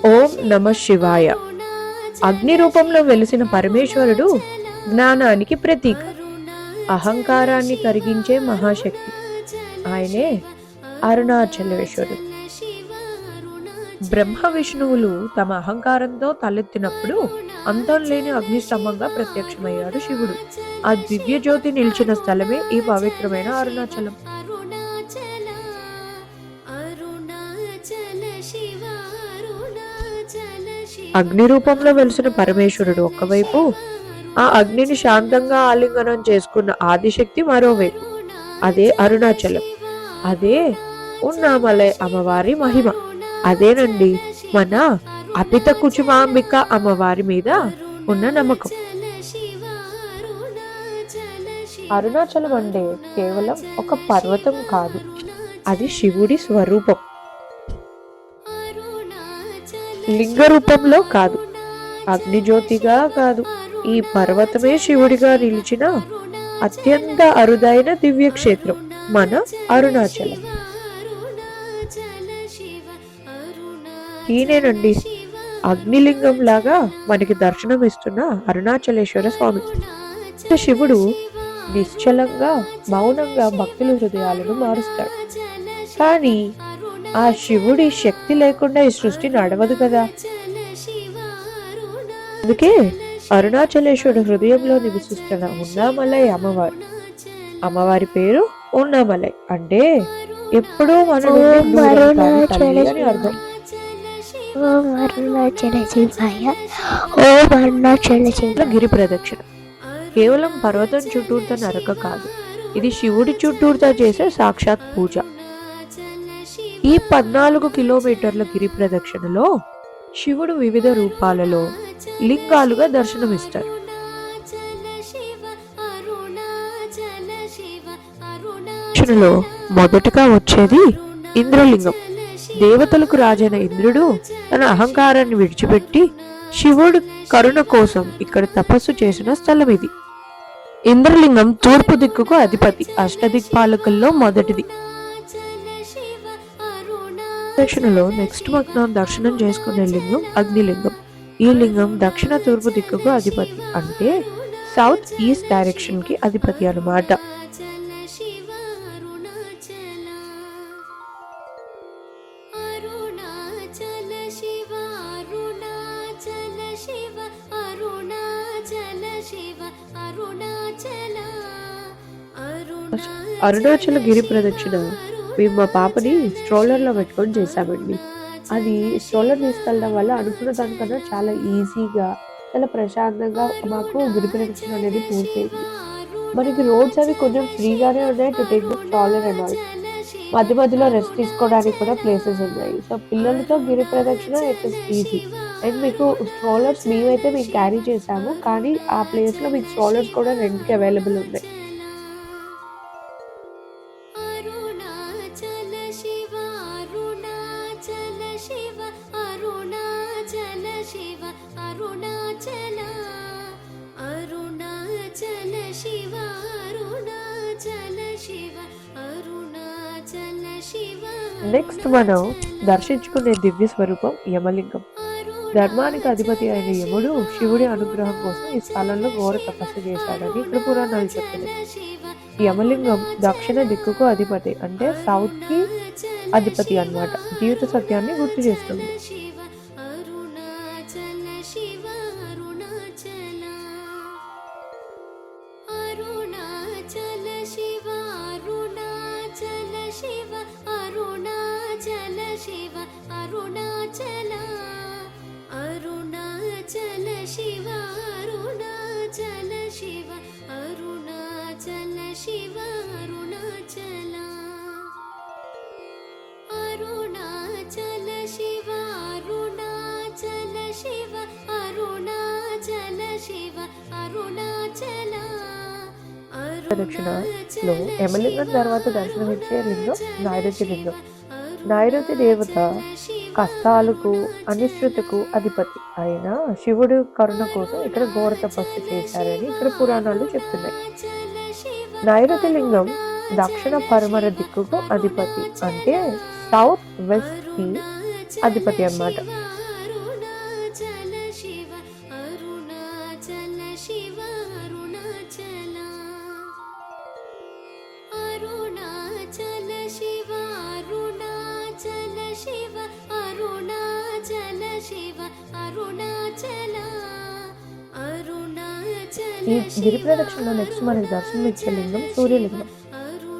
ఓం నమ శివాయ. అగ్ని రూపంలో వెలిసిన పరమేశ్వరుడు జ్ఞానానికి ప్రతీక, అహంకారాన్ని కరిగించే మహాశక్తి. ఆయనే అరుణాచలేశ్వరుడు. బ్రహ్మ విష్ణువులు తమ అహంకారంతో తలెత్తినప్పుడు అంతం లేని అగ్నిస్తంభంగా ప్రత్యక్షమయ్యాడు శివుడు. ఆ దివ్య జ్యోతి నిలిచిన స్థలమే ఈ పవిత్రమైన అరుణాచలం. అగ్ని రూపంలో వెలిసిన పరమేశ్వరుడు ఒకవైపు, ఆ అగ్నిని శాంతంగా ఆలింగనం చేసుకున్న ఆదిశక్తి మరోవైపు. అదే అరుణాచలం, అదే ఉన్నామలై అమ్మవారి మహిమ. అదేనండి మన అపిత కుచుమాంబిక అమ్మవారి మీద ఉన్న నమ్మకం. అరుణాచలం అంటే కేవలం ఒక పర్వతం కాదు, అది శివుడి స్వరూపం. లింగ రూపంలో కాదు, అగ్నిజ్యోతిగా కాదు, ఈ పర్వతమే శివుడిగా నిలిచిన అత్యంత అరుదైన దివ్యక్షేత్రం మన అరుణాచలం. ఈయనేనండి అగ్నిలింగం లాగా మనకి దర్శనం ఇస్తున్న అరుణాచలేశ్వర స్వామి. శివుడు నిశ్చలంగా మౌనంగా భక్తుల హృదయాలను మారుస్తాడు. కానీ ఆ శివుడి శక్తి లేకుండా ఈ సృష్టి నడవదు కదా. అందుకే అరుణాచలేశ్వరుడు హృదయంలో నివసిస్తున్న ఉన్నామలై అమ్మవారు. అమ్మవారి పేరు ఉన్నామలై అంటే ఎప్పుడూ మన అని అర్థం. గిరి ప్రదక్షిణ కేవలం పర్వతం చుట్టూరుతో నరక కాదు, ఇది శివుడి చుట్టూరుతో చేసే సాక్షాత్ పూజ. ఈ 14 కిలోమీటర్ల గిరి ప్రదక్షిణలో శివుడు వివిధ రూపాలలో లింగాలుగా దర్శనమిస్తారు. మొదటగా వచ్చేది ఇంద్రలింగం. దేవతలకు రాజైన ఇంద్రుడు తన అహంకారాన్ని విడిచిపెట్టి శివుడు కరుణ కోసం ఇక్కడ తపస్సు చేసిన స్థలం ఇది. ఇంద్రలింగం తూర్పు దిక్కుకు అధిపతి, అష్టదిక్పాలకుల్లో మొదటిది. దక్షిణలో నెక్స్ట్ మనం దర్శనం చేసుకునే లింగం అగ్నిలింగం. ఈ లింగం దక్షిణ తూర్పు దిక్కుకు అధిపతి, అంటే సౌత్ ఈస్ట్ డైరెక్షన్ కి అధిపతి అన్నమాట. అరుణాచల గిరి ప్రదక్షిణ మేము మా పాపని స్ట్రోలర్ లో పెట్టుకొని చేసామండి. అది స్ట్రోలర్ తీసుకెళ్ళడం వల్ల అనుకున్న దానికన్నా చాలా ఈజీగా, చాలా ప్రశాంతంగా మాకు గిరి ప్రదక్షిణ అనేది పూర్తయింది. మనకి రోడ్స్ అవి కొంచెం ఫ్రీగానే ఉన్నాయి to take the stroller and all. మధ్య మధ్యలో రెస్ట్ తీసుకోవడానికి కూడా ప్లేసెస్ ఉన్నాయి. సో పిల్లలతో గిరి ప్రదక్షిణ ఇట్ ఇస్ ఈజీ. అండ్ మీకు స్ట్రోలర్స్ మేమైతే మేము క్యారీ చేసాము, కానీ ఆ ప్లేస్ లో మీకు స్ట్రోలర్స్ కూడా రెంట్కి అవైలబుల్ ఉన్నాయి. నెక్స్ట్ మనం దర్శించుకునే దివ్య స్వరూపం యమలింగం. ధర్మానికి అధిపతి అయిన యముడు శివుడి అనుగ్రహం కోసం ఈ స్థలంలో ఘోర తపస్సు చేశాడని ఇక్కడ పురాణాలు చెప్తున్నాయి. యమలింగం దక్షిణ దిక్కుకు అధిపతి, అంటే సౌత్ కి అధిపతి అన్నమాట. జీవిత సత్యాన్ని గుర్తు చేస్తుంది. దక్షిణలో యమలింగం తర్వాత దర్శనమిచ్చే లింగం నైరుతి లింగం. నైరుతి దేవత కష్టాలకు అనిశ్చితకు అధిపతి అయిన శివుడు కరుణ కోసం ఇక్కడ ఘోర తపస్సు చేశారని ఇక్కడ పురాణాలు చెప్తున్నాయి. నైరుతి లింగం దక్షిణ పడమర దిక్కుకు అధిపతి, అంటే సౌత్ వెస్ట్ కి అధిపతి అన్నమాట. ఈ గిరి ప్రదక్షిణలో నెక్స్ట్ మనకి దర్శనం ఇచ్చే లింగం సూర్యలింగం.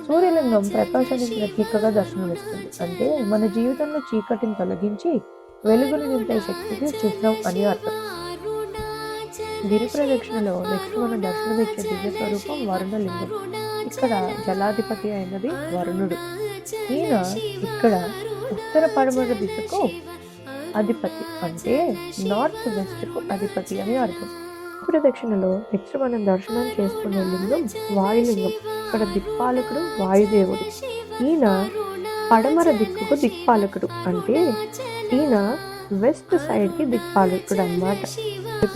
సూర్యలింగం ప్రకాశానికి ప్రతీకగా దర్శనమిస్తుంది. అంటే మన జీవితంలో చీకటిని తొలగించి వెలుగును నింపే శక్తికి చిహ్నం అని అర్థం. గిరి ప్రదక్షిణలో నెక్స్ట్ మనం దర్శనమిచ్చే దివ్య స్వరూపం వరుణలింగం. ఇక్కడ జలాధిపతి అయినది వరుణుడు. ఈయన ఇక్కడ ఉత్తర పడమర దిశకు అధిపతి, అంటే నార్త్ వెస్ట్ కు అధిపతి అని అర్థం. ప్రదక్షిణలో నెక్స్ట్ మనం దర్శనం చేసుకునే లింగం వాయులింగం. ఇక్కడ దిక్పాలకుడు వాయుదేవుడు. ఈయన పడమర దిక్కుకు దిక్పాలకుడు, అంటే ఈయన వెస్ట్ సైడ్ కి దిక్పాలకుడు అన్నమాట.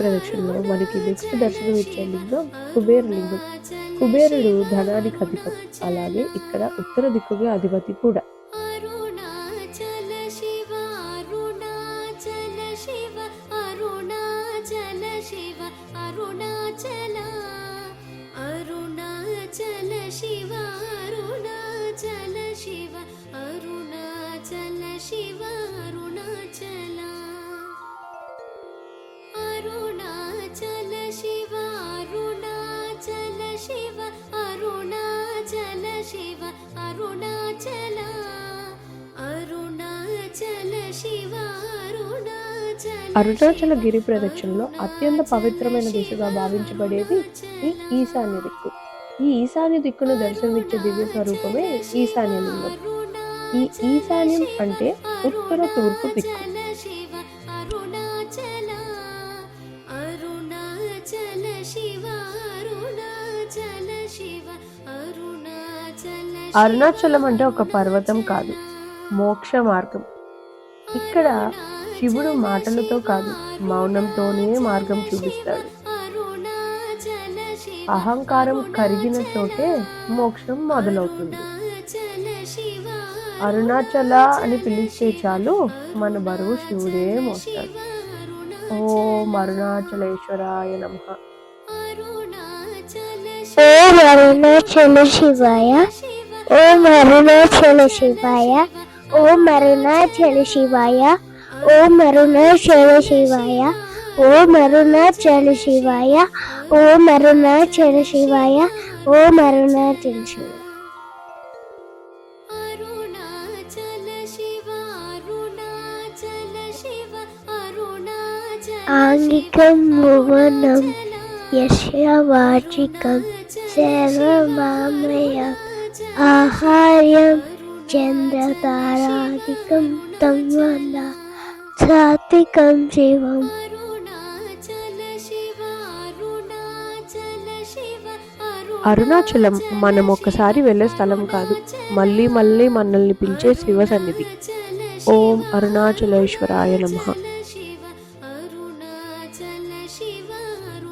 ప్రదక్షిణలో మనకి నెక్స్ట్ దర్శనం ఇచ్చే లింగం కుబేరలింగం. కుబేరుడు ధనానికి అధిపతి, అలాగే ఇక్కడ ఉత్తర దిక్కుకి అధిపతి కూడా. అరుణాచల గిరి ప్రదక్షిణలో అత్యంత పవిత్రమైన దిశగా భావించబడేది ఈ ఈశాన్య దిక్కు. ఈ ఈశాన్య దిక్కును దర్శనమిచ్చే దివ్య స్వరూపమే ఈశాన్య లింగం. ఈ ఈశాన్యం అంటే ఉత్తర తూర్పు దిక్కు. అరుణాచలం అంటే ఒక పర్వతం కాదు, మోక్ష మార్గం. ఇక్కడ శివుడు మాటలతో కాదు, మౌనంతోనే మార్గం చూపిస్తాడు. అహంకారం కరిగిన చోటే మోక్షం మొదలవుతుంది. అరుణాచల అని పిలిస్తే చాలు మన బరువు శివుడే మోస్తాడు. ఓం అరుణాచలేశ్వరాయ నమః. ఓం అరుణాచల శివాయ, ఓం అరుణాచల శివాయ, ఓం అరుణాచల శివాయ, ఓం అరుణాచల శివాయ, ఓం అరుణాచల శివాయ, ఓం అరుణాచల శివాయ, ఓం అరుణాచల శివాయ. ఆంగికం భువనం యస్య వాచికం సర్వమామయం ఆహార్యం చంద్రతారాదికం తం వందా సాత్వికం శివం. అరుణాచలం మనం ఒక్కసారి వెళ్ళే స్థలం కాదు, మళ్ళీ మళ్ళీ మనల్ని పిలిచే శివ సన్నిధి. ఓం అరుణాచలేశ్వరాయ నమః.